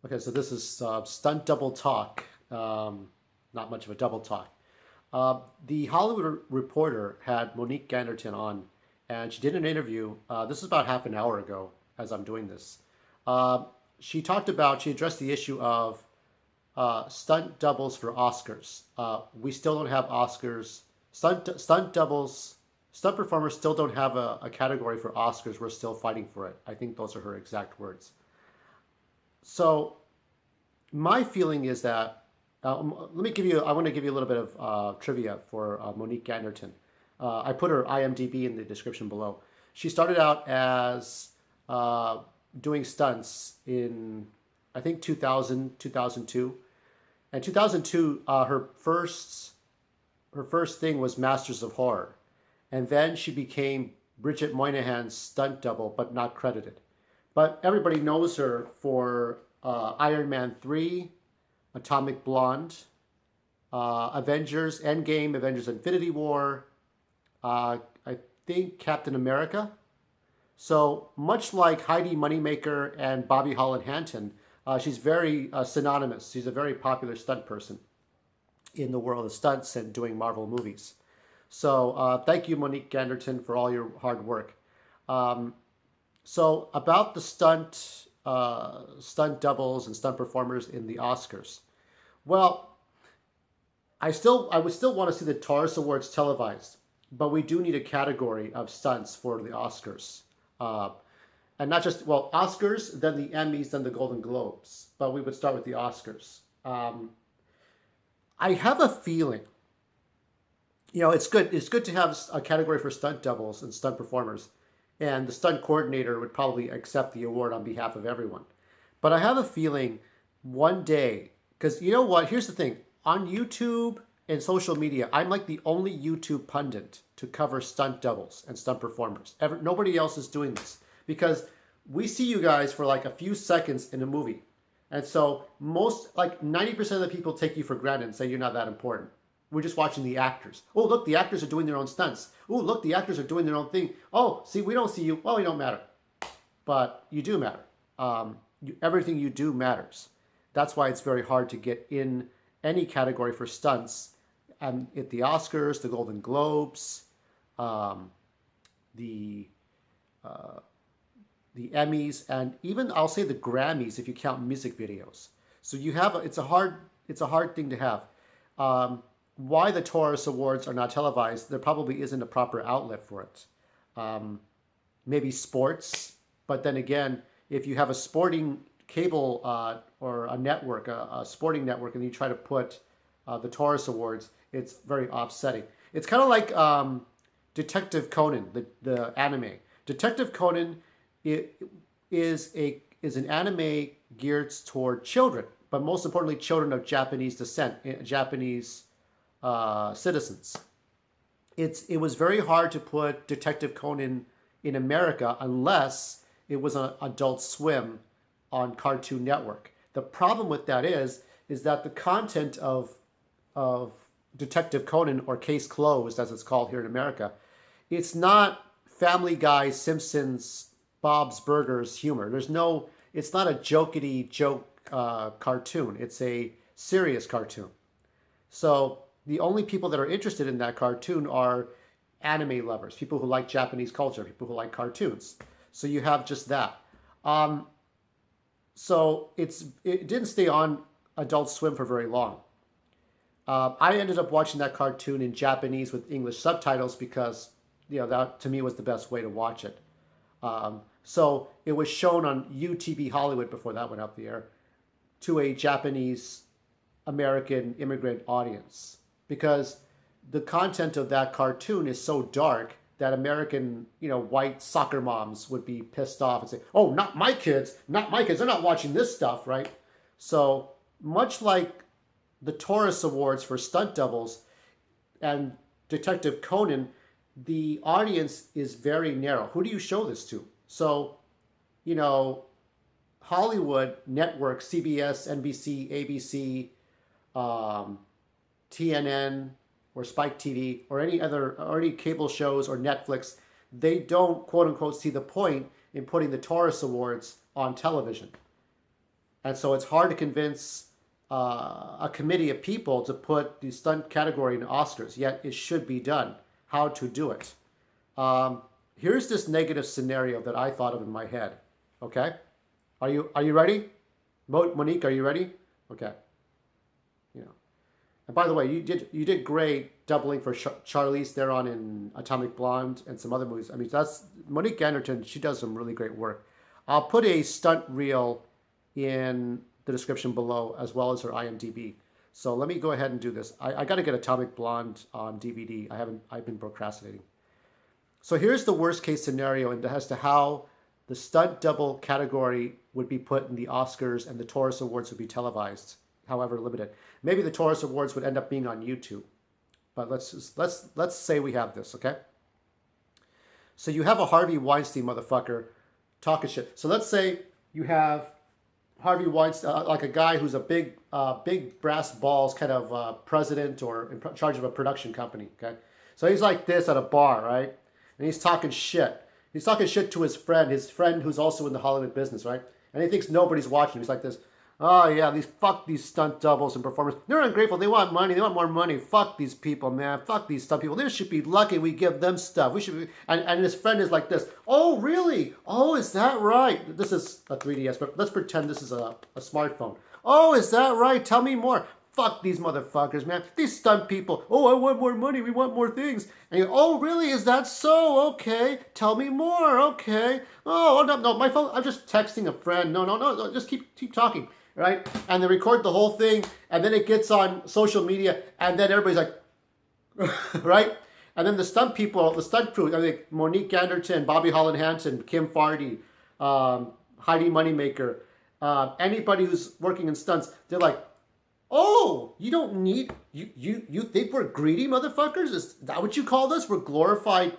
Okay, so this is Stunt Double Talk. Not much of a double talk. The Hollywood Reporter had Monique Ganderton on, and she did an interview. This is about half an hour ago, as I'm doing this. Uh, she addressed the issue of stunt doubles for Oscars. We still don't have Oscars. Stunt doubles, stunt performers still don't have a category for Oscars. We're still fighting for it. I think those are her exact words. So my feeling is that I want to give you a little bit of trivia for Monique Ganderton. I put her IMDb in the description below. She started out as doing stunts in, I think, 2000, 2002. And 2002, her first thing was Masters of Horror. And then she became Bridget Moynihan's stunt double, but not credited. But everybody knows her for Iron Man 3, Atomic Blonde, Avengers Endgame, Avengers Infinity War, I think Captain America. So much like Heidi Moneymaker and Bobby Holland Hanton, she's very synonymous. She's a very popular stunt person in the world of stunts and doing Marvel movies. So thank you, Monique Ganderton, for all your hard work. Um, so about the stunt doubles and stunt performers in the Oscars. Well, I would still want to see the Taurus Awards televised, but we do need a category of stunts for the Oscars. Uh, and not just, well, Oscars, then the Emmys, then the Golden Globes. But we would start with the Oscars. I have a feeling, it's good. It's good to have a category for stunt doubles and stunt performers, and the stunt coordinator would probably accept the award on behalf of everyone. But I have a feeling one day, because you know what? Here's the thing: on YouTube and social media, I'm like the only YouTube pundit to cover stunt doubles and stunt performers. Nobody else is doing this because we see you guys for like a few seconds in a movie. And so most, like 90% of the people take you for granted and say you're not that important. We're just watching the actors. Oh, look, the actors are doing their own stunts. Oh, look, the actors are doing their own thing. Oh, see, we don't see you. Well, you don't matter. But you do matter. Everything you do matters. That's why it's very hard to get in any category for stunts. And at the Oscars, the Golden Globes, um, the uh, the Emmys, and even I'll say the Grammys if you count music videos. So you have it's a hard thing to have. Why the Taurus Awards are not televised? There probably isn't a proper outlet for it. Um, Maybe sports, but then again, if you have a sporting cable or a network, a sporting network, and you try to put the Taurus Awards, it's very offsetting. It's kind of like Detective Conan, the anime. Detective Conan it is an anime geared toward children, but most importantly, children of Japanese descent, Japanese citizens. It was very hard to put Detective Conan in America unless it was on Adult Swim on Cartoon Network. The problem with that is that the content of Detective Conan, or Case Closed as it's called here in America, it's not Family Guy, Simpsons, Bob's Burgers humor. It's not a jokety joke cartoon. It's a serious cartoon. So the only people that are interested in that cartoon are anime lovers, people who like Japanese culture, people who like cartoons. So you have just that. Um, so it didn't stay on Adult Swim for very long. I ended up watching that cartoon in Japanese with English subtitles because that to me was the best way to watch it. So it was shown on UTV Hollywood before that went up the air to a Japanese American immigrant audience because the content of that cartoon is so dark that American, white soccer moms would be pissed off and say, "Oh, not my kids, not my kids. They're not watching this stuff, right?" So much like the Taurus Awards for stunt doubles and Detective Conan, the audience is very narrow. Who do you show this to? So, you know, Hollywood network, CBS, NBC, ABC, um, TNN, or Spike TV, or any cable shows or Netflix, they don't quote unquote see the point in putting the Taurus Awards on television. And so it's hard to convince a committee of people to put the stunt category in Oscars, yet it should be done. How to do it. Here's this negative scenario that I thought of in my head. Okay? Are you ready? Monique, are you ready? Okay. You know. And by the way, you did great doubling for Charlize Theron in Atomic Blonde and some other movies. I mean, that's Monique Ganderton. She does some really great work. I'll put a stunt reel in the description below, as well as her IMDb. So let me go ahead and do this. I got to get Atomic Blonde on DVD. I've been procrastinating. So here's the worst case scenario as to how the stunt double category would be put in the Oscars and the Taurus Awards would be televised, however limited. Maybe the Taurus Awards would end up being on YouTube. But let's say we have this, okay? So you have a Harvey Weinstein motherfucker talking shit. So let's say you have Harvey Weinstein, like a guy who's a big brass balls kind of president or in charge of a production company, okay? So he's like this at a bar, right? And he's talking shit. He's talking shit to his friend who's also in the Hollywood business, right? And he thinks nobody's watching. He's like this, oh yeah, fuck these stunt doubles and performers. They're ungrateful. They want money. They want more money. Fuck these people, man. Fuck these stunt people. They should be lucky we give them stuff. We should be, and his friend is like this. Oh, really? Oh, is that right? This is a 3DS, but let's pretend this is a smartphone. Oh, is that right? Tell me more. Fuck these motherfuckers, man. These stunt people. Oh, I want more money. We want more things. And you, oh, really? Is that so? Okay. Tell me more. Okay. Oh, no, my phone. I'm just texting a friend. No. Just keep talking, right? And they record the whole thing, and then it gets on social media, and then everybody's like, right? And then the stunt people, the stunt crew, I mean, Monique Ganderton, Bobby Holland Hansen, Kim Fardy, Heidi Moneymaker, anybody who's working in stunts, they're like, oh, you don't need you think we're greedy motherfuckers? Is that what you called us? We're glorified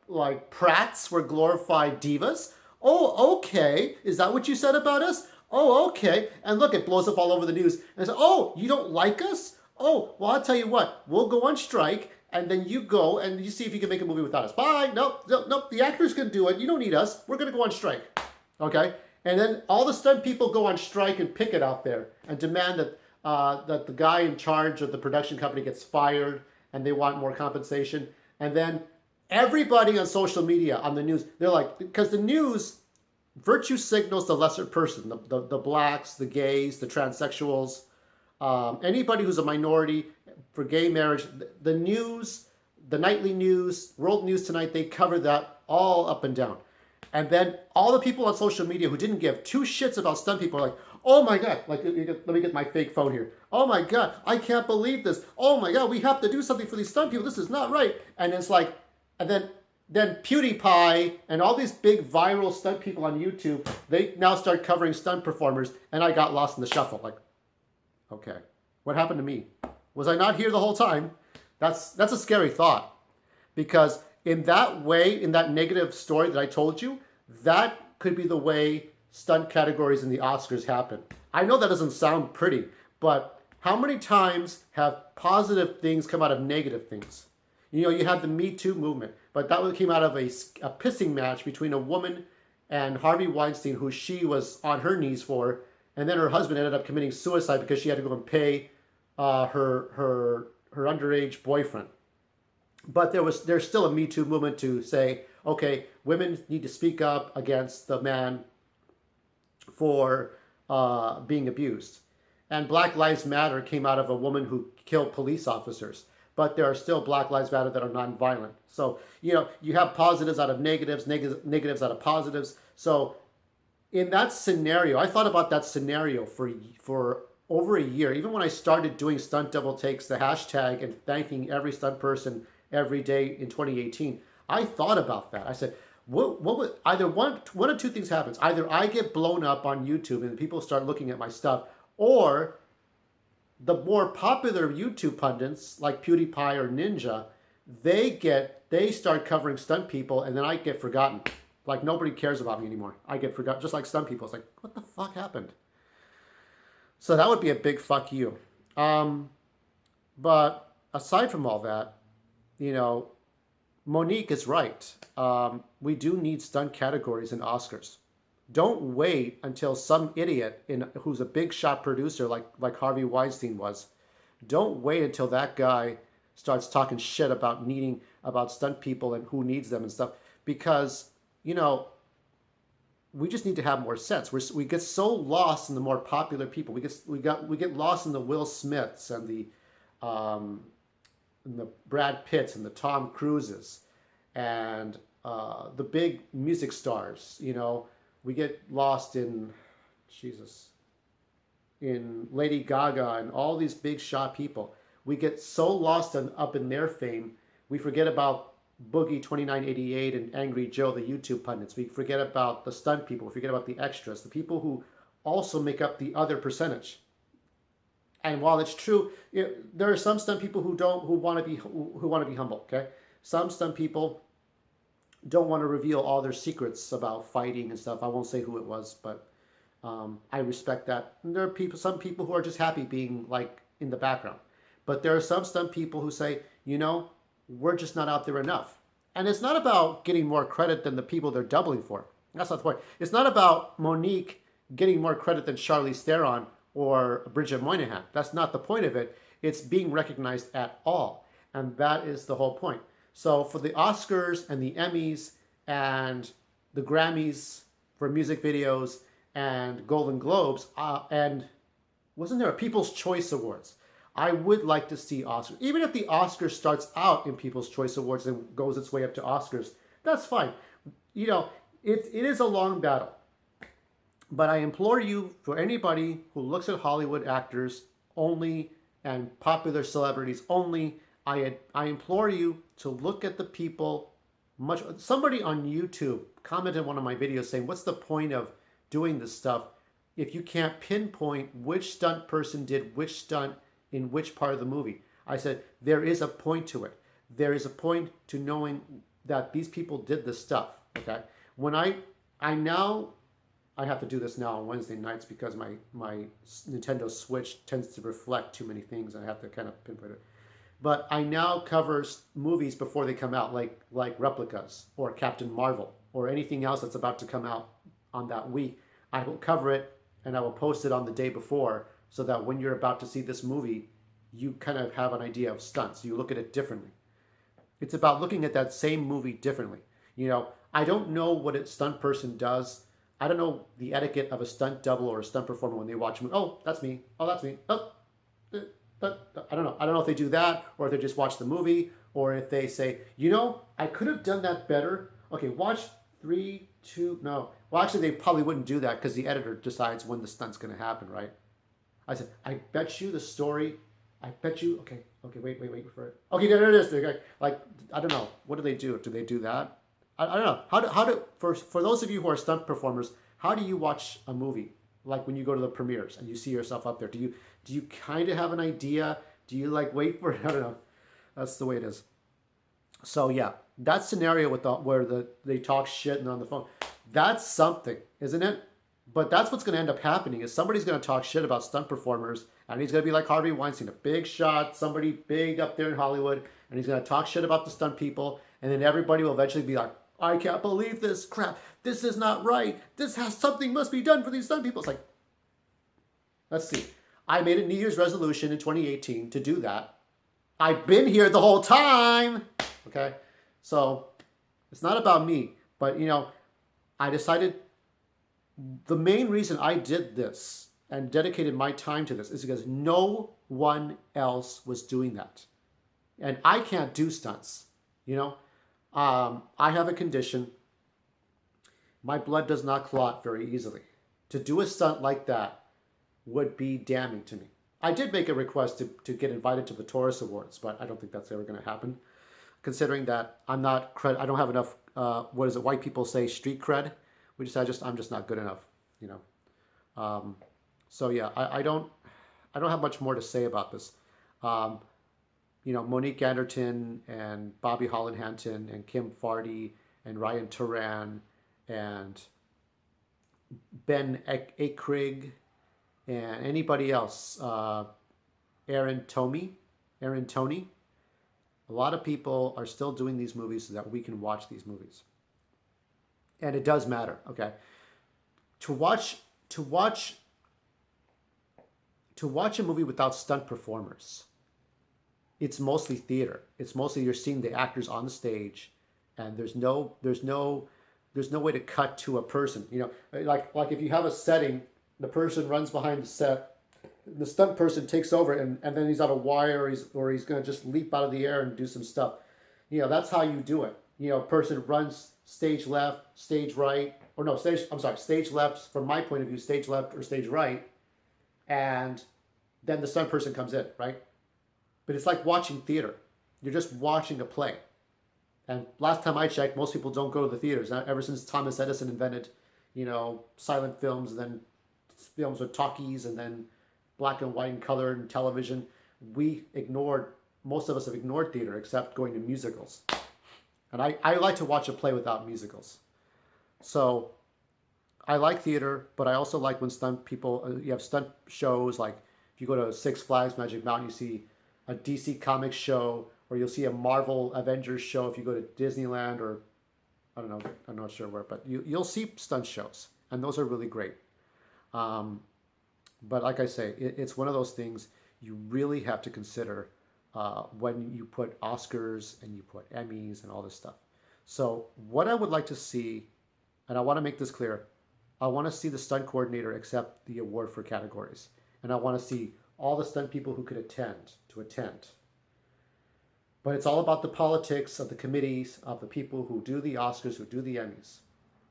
like prats, we're glorified divas. Oh, okay. Is that what you said about us? Oh, okay. And look, it blows up all over the news. And it's like, oh, you don't like us? Oh, well, I'll tell you what, we'll go on strike, and then you go and you see if you can make a movie without us. Bye. Nope. The actors can do it. You don't need us. We're gonna go on strike. Okay? And then all the stunt people go on strike and picket out there and demand that the guy in charge of the production company gets fired, and they want more compensation. And then everybody on social media, on the news, they're like, because the news virtue signals the lesser person, the blacks, the gays, the transsexuals, anybody who's a minority for gay marriage. The news, the nightly news, World News Tonight, they cover that all up and down. And then all the people on social media who didn't give two shits about stunt people are like, oh my God, like, let me get my fake phone here. Oh my God, I can't believe this. Oh my God, we have to do something for these stunt people. This is not right. And it's like, and then PewDiePie and all these big viral stunt people on YouTube, they now start covering stunt performers, and I got lost in the shuffle. Like, okay, what happened to me? Was I not here the whole time? That's a scary thought, because in that way, in that negative story that I told you, that could be the way stunt categories in the Oscars happen. I know that doesn't sound pretty, but how many times have positive things come out of negative things? You know, you had the Me Too movement, but that one came out of a pissing match between a woman and Harvey Weinstein, who she was on her knees for, and then her husband ended up committing suicide because she had to go and pay her underage boyfriend. But there's still a Me Too movement to say, okay, women need to speak up against the man for being abused. And Black Lives Matter came out of a woman who killed police officers. But there are still Black Lives Matter that are nonviolent. So, you know, you have positives out of negatives, negatives out of positives. So in that scenario, I thought about that scenario for over a year. Even when I started doing stunt double takes, the hashtag, and thanking every stunt person every day in 2018, I thought about that. I said, what would either one of two things happens. Either I get blown up on YouTube and people start looking at my stuff, or the more popular YouTube pundits like PewDiePie or Ninja, they start covering stunt people, and then I get forgotten. Like, nobody cares about me anymore. I get forgotten, just like stunt people. It's like, what the fuck happened? So that would be a big fuck you. But aside from all that, you know, Monique is right. We do need stunt categories in Oscars. Don't wait until some idiot who's a big shot producer like Harvey Weinstein was. Don't wait until that guy starts talking shit about stunt people and who needs them and stuff, because you know we just need to have more sense. We get so lost in the more popular people. We get lost in the Will Smiths um, and the Brad Pitts and the Tom Cruises and the big music stars. We get lost in Jesus, in Lady Gaga and all these big shot people. We get so lost up in their fame, we forget about Boogie 2988 and Angry Joe, the YouTube pundits. We forget about the stunt people. We forget about the extras, the people who also make up the other percentage. And while it's true, there are some stunt people who want to be humble. Okay, some stunt people don't want to reveal all their secrets about fighting and stuff. I won't say who it was, but I respect that. And there are some people who are just happy being like in the background. But there are some stunt people who say, we're just not out there enough. And it's not about getting more credit than the people they're doubling for. That's not the point. It's not about Monique getting more credit than Charlize Theron or Bridget Moynihan. That's not the point of it. It's being recognized at all. And that is the whole point. So for the Oscars and the Emmys and the Grammys for music videos and Golden Globes, and wasn't there a People's Choice Awards? I would like to see Oscars. Even if the Oscars starts out in People's Choice Awards and goes its way up to Oscars, that's fine. It is a long battle. But I implore you, for anybody who looks at Hollywood actors only and popular celebrities only, I implore you to look at the people. Somebody on YouTube commented on one of my videos saying, what's the point of doing this stuff if you can't pinpoint which stunt person did which stunt in which part of the movie? I said, there is a point to it. There is a point to knowing that these people did this stuff. Okay. When I have to do this now on Wednesday nights because my Nintendo Switch tends to reflect too many things and I have to kind of pinpoint it. But I now cover movies before they come out, like Replicas or Captain Marvel or anything else that's about to come out on that week. I will cover it and I will post it on the day before, so that when you're about to see this movie, you kind of have an idea of stunts. You look at it differently. It's about looking at that same movie differently. I don't know what a stunt person does. I don't know the etiquette of a stunt double or a stunt performer when they watch a movie. Oh, that's me. Oh, that's me. Oh, but I don't know. I don't know if they do that or if they just watch the movie or if they say, I could have done that better. Okay, watch 3, 2, no. Well, actually, they probably wouldn't do that because the editor decides when the stunt's going to happen, right? I said, I bet you the story. I bet you. Okay, wait for it. Okay, there it is. Like, I don't know. What do they do? Do they do that? I don't know. How do for those of you who are stunt performers, how do you watch a movie? Like when you go to the premieres and you see yourself up there, do you kind of have an idea? Do you wait for it? I don't know. That's the way it is. So yeah, that scenario where they talk shit and on the phone, that's something, isn't it? But that's what's going to end up happening is somebody's going to talk shit about stunt performers, and he's going to be like Harvey Weinstein, a big shot, somebody big up there in Hollywood, and he's going to talk shit about the stunt people, and then everybody will eventually be like, I can't believe this crap. This is not right. Something must be done for these stunt people. It's like, let's see. I made a New Year's resolution in 2018 to do that. I've been here the whole time. Okay? So it's not about me, but I decided the main reason I did this and dedicated my time to this is because no one else was doing that. And I can't do stunts, I have a condition. My blood does not clot very easily. To do a stunt like that would be damning to me. I did make a request to get invited to the Taurus Awards, but I don't think that's ever going to happen, considering that I don't have enough, white people say, street cred. I'm just not good enough, So yeah, I don't have much more to say about this. Monique Ganderton and Bobby Holland-Hanton and Kim Fardy and Ryan Turan and Ben Aykrig and anybody else, Aaron Toney. A lot of people are still doing these movies so that we can watch these movies. And it does matter, okay? to watch to watch to watch a movie without stunt performers, it's mostly theater. It's mostly you're seeing the actors on the stage, and there's no way to cut to a person. You know, like if you have a setting, the person runs behind the set, the stunt person takes over, and then he's on a wire, or he's gonna just leap out of the air and do some stuff. You know, that's how you do it. You know, person runs stage left, stage right, or no, stage. I'm sorry, stage left from my point of view, stage left or stage right, and then the stunt person comes in, right? But it's like watching theater. You're just watching a play. And last time I checked, most people don't go to the theaters. Ever since Thomas Edison invented, you know, silent films, and then films with talkies, and then black and white and color and television, most of us have ignored theater except going to musicals. And I like to watch a play without musicals. So I like theater, but I also like when stunt people, you have stunt shows, like if you go to Six Flags Magic Mountain, you see a DC Comics show, or you'll see a Marvel Avengers show if you go to Disneyland, or I don't know, I'm not sure where, but you'll see stunt shows, and those are really great. But like I say, it's one of those things you really have to consider when you put Oscars and you put Emmys and all this stuff. So what I would like to see, and I want to make this clear, I want to see the stunt coordinator accept the award for categories. And I want to see all the stunt people who could attend to attend. But it's all about the politics of the committees, of the people who do the Oscars, who do the Emmys.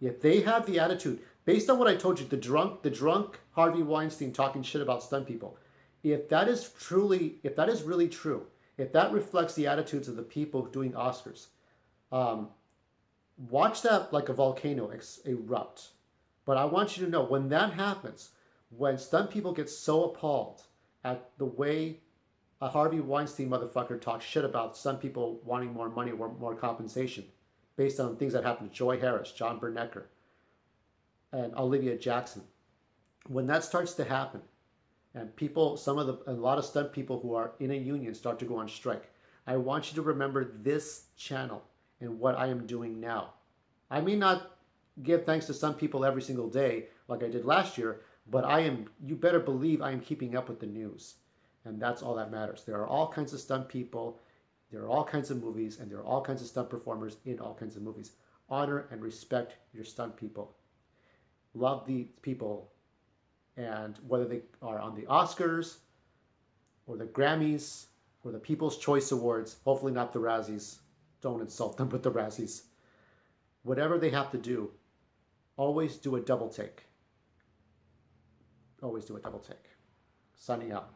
If they have the attitude, based on what I told you, the drunk Harvey Weinstein talking shit about stunt people, if that is really true, if that reflects the attitudes of the people doing Oscars, watch that like a volcano erupt. But I want you to know, when that happens, when stunt people get so appalled at the way a Harvey Weinstein motherfucker talks shit about stunt people wanting more money or more compensation based on things that happened to Joy Harris, John Bernecker, and Olivia Jackson, when that starts to happen, and a lot of stunt people who are in a union start to go on strike, I want you to remember this channel and what I am doing now. I may not give thanks to stunt people every single day like I did last year, but you better believe I am keeping up with the news. And that's all that matters. There are all kinds of stunt people, there are all kinds of movies, and there are all kinds of stunt performers in all kinds of movies. Honor and respect your stunt people. Love the people, and whether they are on the Oscars or the Grammys or the People's Choice Awards, hopefully not the Razzies. Don't insult them with the Razzies. Whatever they have to do, always do a double take. Always do a double take. Signing out.